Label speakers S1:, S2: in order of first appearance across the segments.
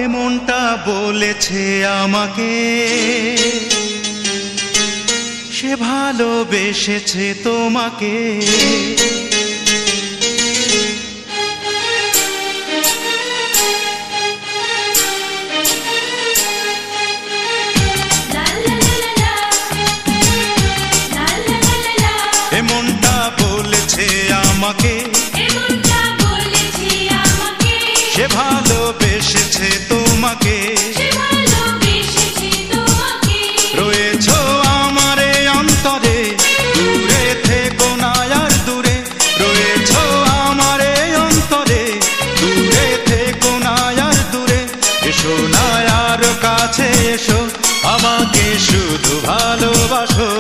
S1: এমনটা বলেছে আমাকে, সে ভালোবেসেছে তোমাকে। এমনটা বলেছে আমাকে, সে ভালোবেসেছে তোমাকে। রয়েছো আমারে অন্তরে, দূরে থেকো না আর দূরে। রয়েছো আমারে অন্তরে, দূরে থেকো না আর দূরে। এসো না আর কাছে এসো, আমাকে শুধু ভালোবাসো।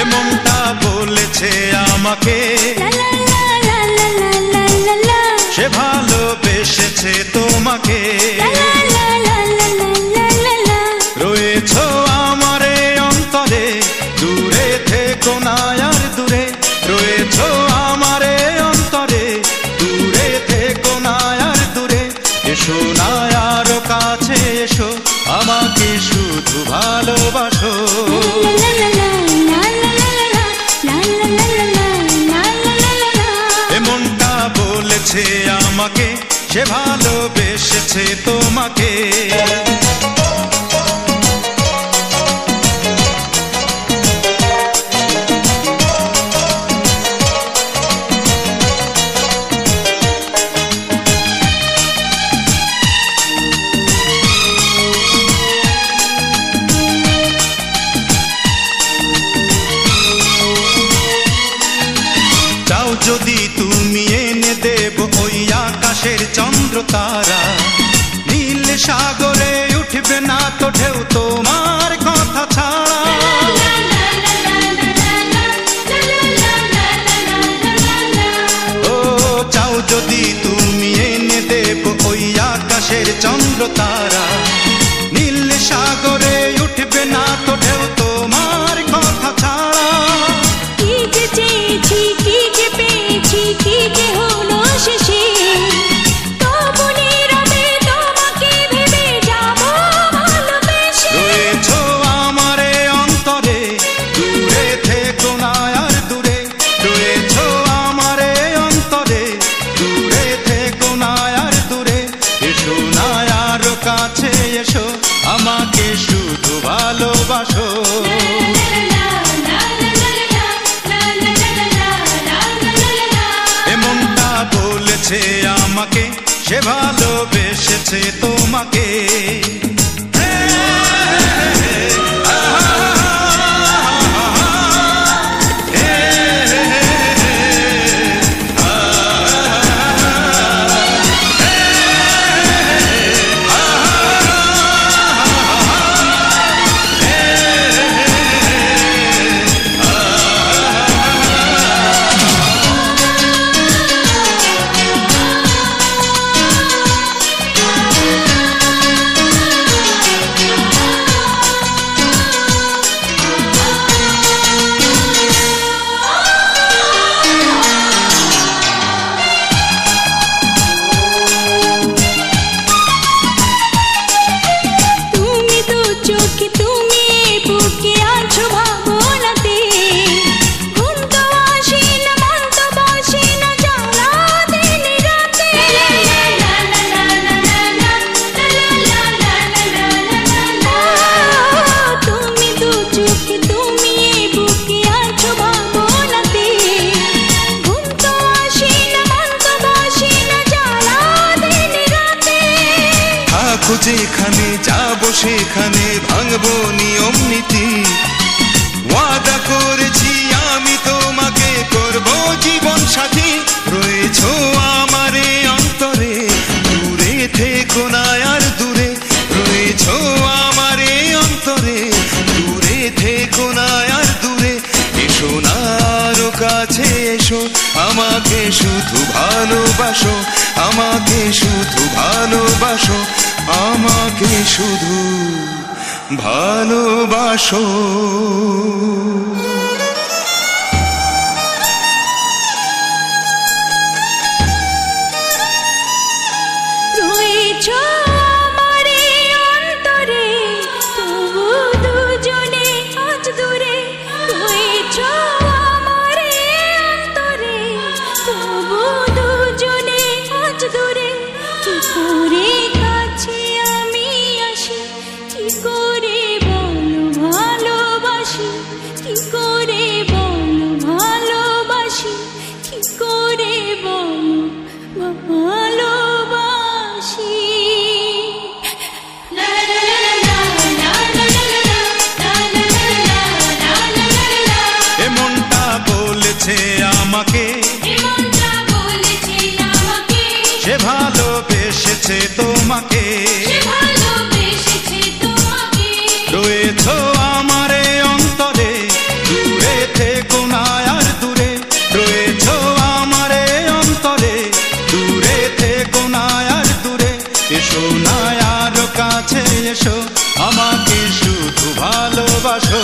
S1: এমনটা বলেছে আমাকে, সে ভালোবেসেছে তোমাকে। রয়েছো আমারে অন্তরে, দূরে থেকো না আর দূরে। রয়েছো আমারে অন্তরে, দূরে থেকো না আর দূরে। এসো না আর কাছে এসো, আমাকে শুধু ভালোবাসো। এমনটা বলেছে আমাকে, সে ভালোবেসেছে তোমাকে। যদি তুমি এনে দেব ওই আকাশের চন্দ্র তারা, নীল সাগরে উঠবে না তো ঢেউ তোমার কথা ছাড়া। ও চাও যদি তুমি এনে দেব ওই আকাশের চন্দ্র তারা, নীল সাগরে উঠবে না তো ঢেউ তোমার কথা ছাড়া।
S2: কি যে হলো শেষে, তবু নীরবে তোমাকে ভেবে যাবো ভালোবেসে।
S1: রয়েছো আমারে অন্তরে, দূরে থেকো না আর দূরে। রয়েছো আমারে অন্তরে, দূরে থেকো না আর দূরে। এসো না আর কাছে এসো, আমাকে শুধু ভালোবাসো। বলেছে আমাকে, সে ভালোবেসেছে তোমাকে। যেখানে যাবো সেখানে ভাঙবো নিয়ম নীতি। ওয়াদা করেছি আমি তোমাকে করবো জীবন সাথী। রয়েছো আমারে অন্তরে, দূরে থেকো না আর দূরে। রয়েছো আমারে অন্তরে, দূরে থেকো না আর দূরে। এসো না আরো কাছে এসো, আমাকে শুধু ভালোবাসো। আমাকে শুধু ভালোবাসো, আমাকে শুধু ভালোবাসো।
S2: কি করে বলো ভালোবাসি, কি করে বলো ভালোবাসি, কি করে বলো ভালোবাসি।
S1: এমনটা বলেছে আমাকে,
S2: এমনটা বলেছে আমাকে,
S1: সে ভালোবেসেছে তোমাকে,
S2: সে ভালোবেসেছে তোমাকে।
S1: রয়েছো আমারে অন্তরে, দূরে থেকো না আর দূরে, রয়েছো আমারে অন্তরে, দূরে থেকো না আর দূরে, এসো না আর কাছে এসো, আমাকে শুধু ভালোবাসো।